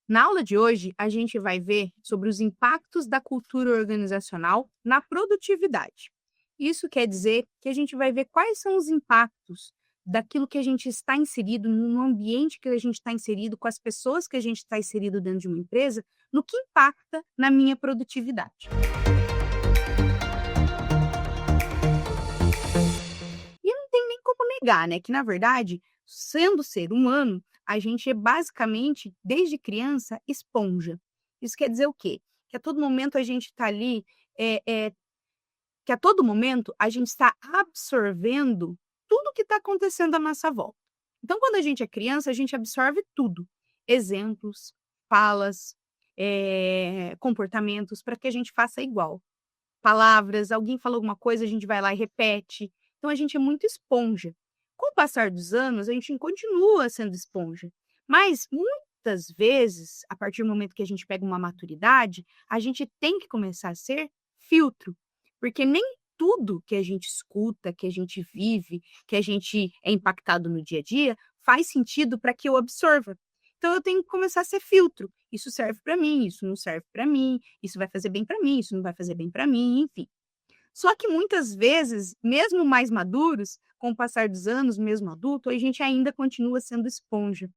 Na aula de hoje, a gente vai ver sobre os impactos da cultura organizacional na produtividade. Isso quer dizer que a gente vai ver quais são os impactos daquilo que a gente está inserido, no ambiente que a gente está inserido, com as pessoas que a gente está inserido dentro de uma empresa, no que impacta na minha produtividade. E não tem nem como negar, né, que na verdade, sendo ser humano, a gente é basicamente, desde criança, esponja. Isso quer dizer o quê? Que a todo momento a gente está ali, eh eh, que a todo momento a gente está absorvendo tudo que está acontecendo à nossa volta. Então, quando a gente é criança, a gente absorve tudo, exemplos, falas, comportamentos, para que a gente faça igual. Palavras, alguém falou alguma coisa, a gente vai lá e repete. Então a gente é muito esponja. Com o passar dos anos, a gente continua sendo esponja, mas muitas vezes, a partir do momento que a gente pega uma maturidade, a gente tem que começar a ser filtro, porque nem tudo que a gente escuta, que a gente vive, que a gente é impactado no dia a dia, faz sentido para que eu absorva. Então eu tenho que começar a ser filtro. Isso serve para mim, isso não serve para mim, isso vai fazer bem para mim, isso não vai fazer bem para mim, enfim. Só que muitas vezes, mesmo mais maduros, com o passar dos anos, mesmo adulto, a gente ainda continua sendo esponja.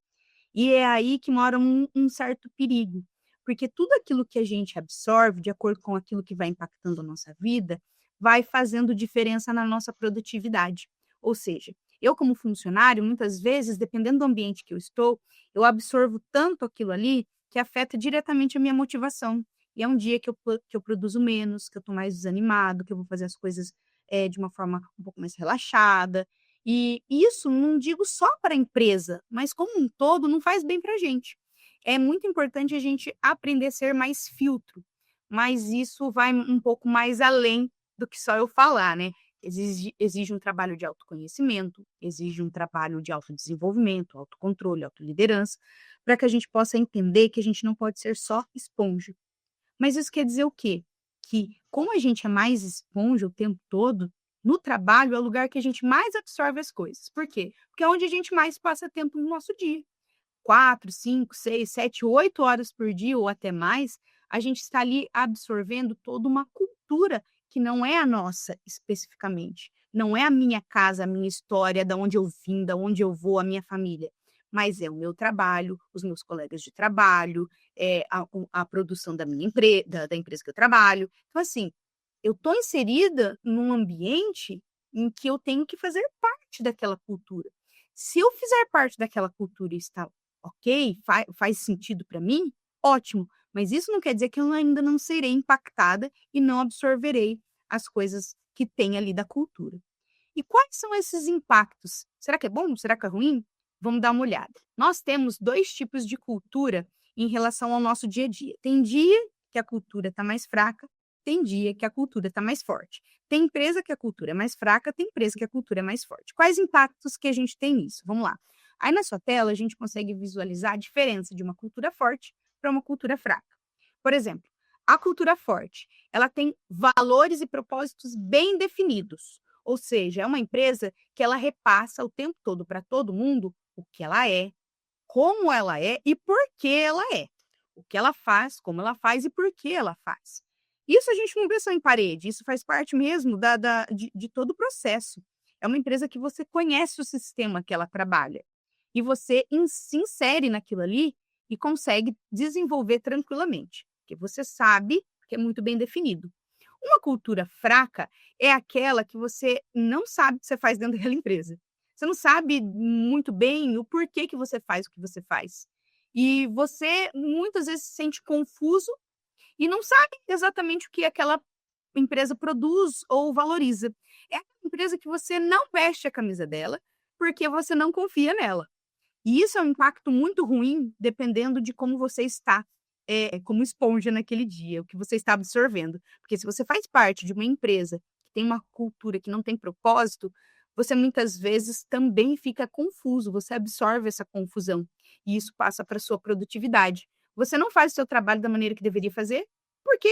E é aí que mora um certo perigo, porque tudo aquilo que a gente absorve, de acordo com aquilo que vai impactando a nossa vida, vai fazendo diferença na nossa produtividade. Ou seja, eu como funcionário, muitas vezes, dependendo do ambiente que eu estou, eu absorvo tanto aquilo ali que afeta diretamente a minha motivação. E é um dia que eu produzo menos, que eu estou mais desanimado, que eu vou fazer as coisas de uma forma um pouco mais relaxada. E isso não digo só para a empresa, mas como um todo não faz bem para a gente. É muito importante a gente aprender a ser mais filtro, mas isso vai um pouco mais além do que só eu falar, né. Exige um trabalho de autoconhecimento, exige um trabalho de autodesenvolvimento, autocontrole, autoliderança, para que a gente possa entender que a gente não pode ser só esponja. Mas isso quer dizer o quê? Que como a gente é mais esponja o tempo todo, no trabalho é o lugar que a gente mais absorve as coisas. Por quê? Porque é onde a gente mais passa tempo no nosso dia. 4, 5, 6, 7, 8 horas por dia ou até mais, a gente está ali absorvendo toda uma cultura que não é a nossa especificamente. Não é a minha casa, a minha história, da onde eu vim, da onde eu vou, a minha família. Mas é o meu trabalho, os meus colegas de trabalho, a produção da minha da empresa que eu trabalho. Então, assim, eu estou inserida num ambiente em que eu tenho que fazer parte daquela cultura. Se eu fizer parte daquela cultura e está ok, faz sentido para mim, ótimo, mas isso não quer dizer que eu ainda não serei impactada e não absorverei as coisas que tem ali da cultura. E quais são esses impactos? Será que é bom? Será que é ruim? Vamos dar uma olhada. Nós temos 2 tipos de cultura em relação ao nosso dia a dia. Tem dia que a cultura está mais fraca, tem dia que a cultura está mais forte. Tem empresa que a cultura é mais fraca, tem empresa que a cultura é mais forte. Quais impactos que a gente tem nisso? Vamos lá. Aí na sua tela a gente consegue visualizar a diferença de uma cultura forte para uma cultura fraca. Por exemplo, a cultura forte, ela tem valores e propósitos bem definidos. Ou seja, é uma empresa que ela repassa o tempo todo para todo mundo o que ela é, como ela é e por que ela é. O que ela faz, como ela faz e por que ela faz. Isso a gente não vê só em parede, isso faz parte mesmo de todo o processo. É uma empresa que você conhece o sistema que ela trabalha e você se insere naquilo ali e consegue desenvolver tranquilamente, porque você sabe que é muito bem definido. Uma cultura fraca é aquela que você não sabe o que você faz dentro daquela empresa. Você não sabe muito bem o porquê que você faz o que você faz. E você muitas vezes se sente confuso e não sabe exatamente o que aquela empresa produz ou valoriza. É aquela empresa que você não veste a camisa dela, porque você não confia nela. E isso é um impacto muito ruim, dependendo de como você está, como esponja naquele dia, o que você está absorvendo. Porque se você faz parte de uma empresa que tem uma cultura que não tem propósito, você muitas vezes também fica confuso, você absorve essa confusão, e isso passa para sua produtividade. Você não faz o seu trabalho da maneira que deveria fazer, porque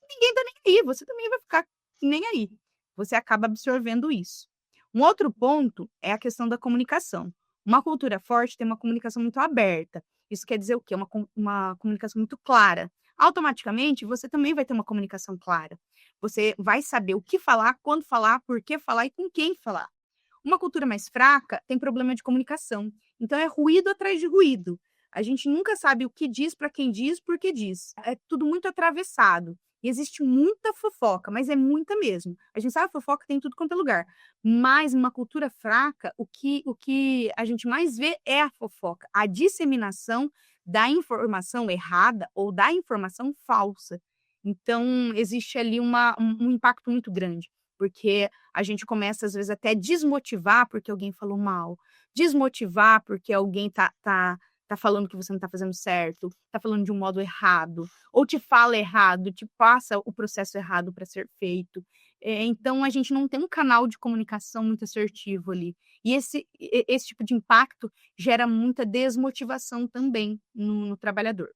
ninguém está nem aí, você também vai ficar nem aí. Você acaba absorvendo isso. Um outro ponto é a questão da comunicação. Uma cultura forte tem uma comunicação muito aberta. Isso quer dizer o quê? Uma comunicação muito clara. Automaticamente, você também vai ter uma comunicação clara. Você vai saber o que falar, quando falar, por que falar e com quem falar. Uma cultura mais fraca tem problema de comunicação. Então é ruído atrás de ruído. A gente nunca sabe o que diz, para quem diz, por que diz. É tudo muito atravessado. E existe muita fofoca, mas é muita mesmo. A gente sabe que fofoca tem em tudo quanto é lugar. Mas numa cultura fraca, o que a gente mais vê é a fofoca, a disseminação da informação errada ou da informação falsa. Então, existe ali um impacto muito grande, porque a gente começa, às vezes, até a desmotivar porque alguém falou mal, desmotivar porque alguém tá falando que você não tá fazendo certo, tá falando de um modo errado, ou te fala errado, te passa o processo errado para ser feito. Então a gente não tem um canal de comunicação muito assertivo ali. E esse tipo de impacto gera muita desmotivação também no trabalhador.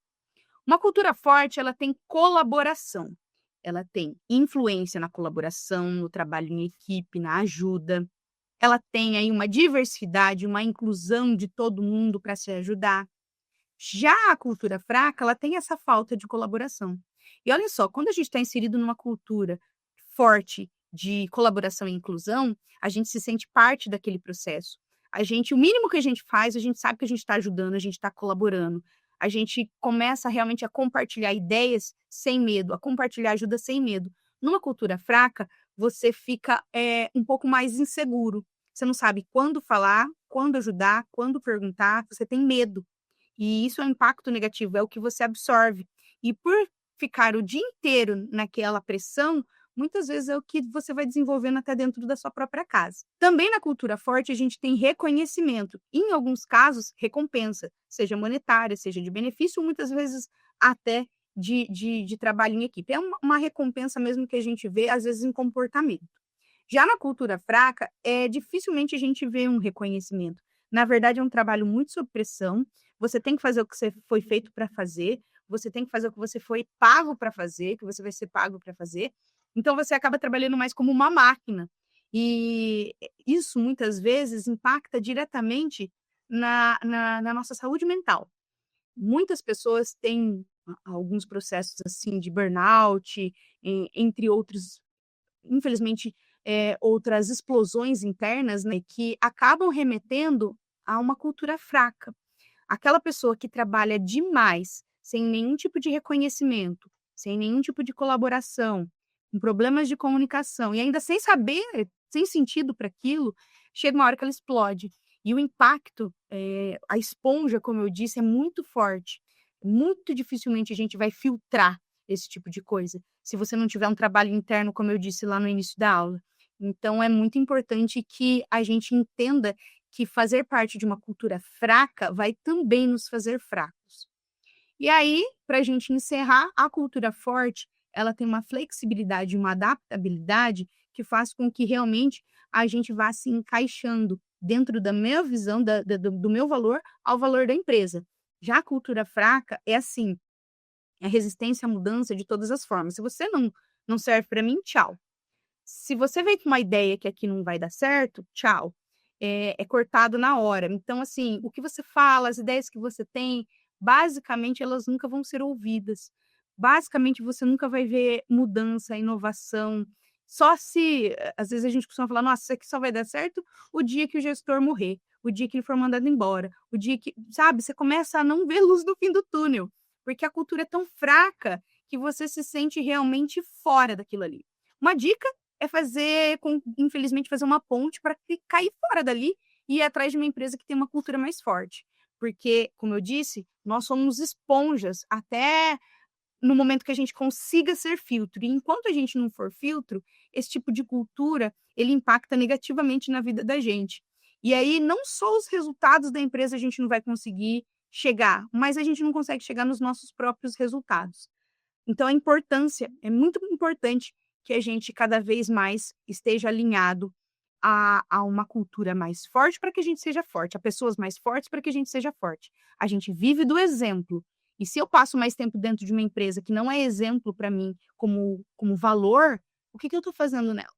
Uma cultura forte, ela tem colaboração. Ela tem influência na colaboração, no trabalho em equipe, na ajuda. Ela tem aí uma diversidade, uma inclusão de todo mundo para se ajudar. Já a cultura fraca, ela tem essa falta de colaboração. E olha só, quando a gente está inserido numa cultura forte de colaboração e inclusão, a gente se sente parte daquele processo. O mínimo que a gente faz, a gente sabe que a gente está ajudando, a gente está colaborando. A gente começa realmente a compartilhar ideias sem medo, a compartilhar ajuda sem medo. Numa cultura fraca, você fica um pouco mais inseguro. Você não sabe quando falar, quando ajudar, quando perguntar, você tem medo. E isso é um impacto negativo, é o que você absorve. E por ficar o dia inteiro naquela pressão, muitas vezes é o que você vai desenvolvendo até dentro da sua própria casa. Também na cultura forte, a gente tem reconhecimento, e em alguns casos, recompensa, seja monetária, seja de benefício, muitas vezes até de trabalho em equipe. É uma recompensa mesmo que a gente vê, às vezes, em comportamento. Já na cultura fraca, dificilmente a gente vê um reconhecimento. Na verdade, é um trabalho muito sob pressão. Você tem que fazer o que você foi feito para fazer, você tem que fazer o que você foi pago para fazer, que você vai ser pago para fazer. Então, você acaba trabalhando mais como uma máquina. E isso, muitas vezes, impacta diretamente na nossa saúde mental. Muitas pessoas têm alguns processos assim de burnout, entre outros, infelizmente, outras explosões internas, né, que acabam remetendo a uma cultura fraca. Aquela pessoa que trabalha demais, sem nenhum tipo de reconhecimento, sem nenhum tipo de colaboração, com problemas de comunicação e ainda sem saber, sem sentido para aquilo, chega uma hora que ela explode. E o impacto, a esponja, como eu disse, é muito forte. Muito dificilmente a gente vai filtrar esse tipo de coisa, se você não tiver um trabalho interno, como eu disse lá no início da aula. Então, é muito importante que a gente entenda que fazer parte de uma cultura fraca vai também nos fazer fracos. E aí, para a gente encerrar, a cultura forte, ela tem uma flexibilidade, uma adaptabilidade que faz com que realmente a gente vá se encaixando dentro da minha visão, do meu valor, ao valor da empresa. Já a cultura fraca é assim, é resistência à mudança de todas as formas. Se você não serve para mim, tchau. Se você veio com uma ideia que aqui não vai dar certo, tchau. É cortado na hora. Então, assim, o que você fala, as ideias que você tem, basicamente, elas nunca vão ser ouvidas. Basicamente, você nunca vai ver mudança, inovação. Só se, às vezes, a gente costuma falar, nossa, isso aqui só vai dar certo o dia que o gestor morrer, o dia que ele for mandado embora, o dia que, sabe, você começa a não ver luz no fim do túnel, porque a cultura é tão fraca que você se sente realmente fora daquilo ali. Uma dica é infelizmente, fazer uma ponte para cair fora dali e ir atrás de uma empresa que tem uma cultura mais forte. Porque, como eu disse, nós somos esponjas até no momento que a gente consiga ser filtro. E enquanto a gente não for filtro, esse tipo de cultura, ele impacta negativamente na vida da gente. E aí, não só os resultados da empresa a gente não vai conseguir chegar, mas a gente não consegue chegar nos nossos próprios resultados. Então, é muito importante que a gente cada vez mais esteja alinhado a uma cultura mais forte para que a gente seja forte, a pessoas mais fortes para que a gente seja forte. A gente vive do exemplo. E se eu passo mais tempo dentro de uma empresa que não é exemplo para mim como valor, o que eu estou fazendo nela?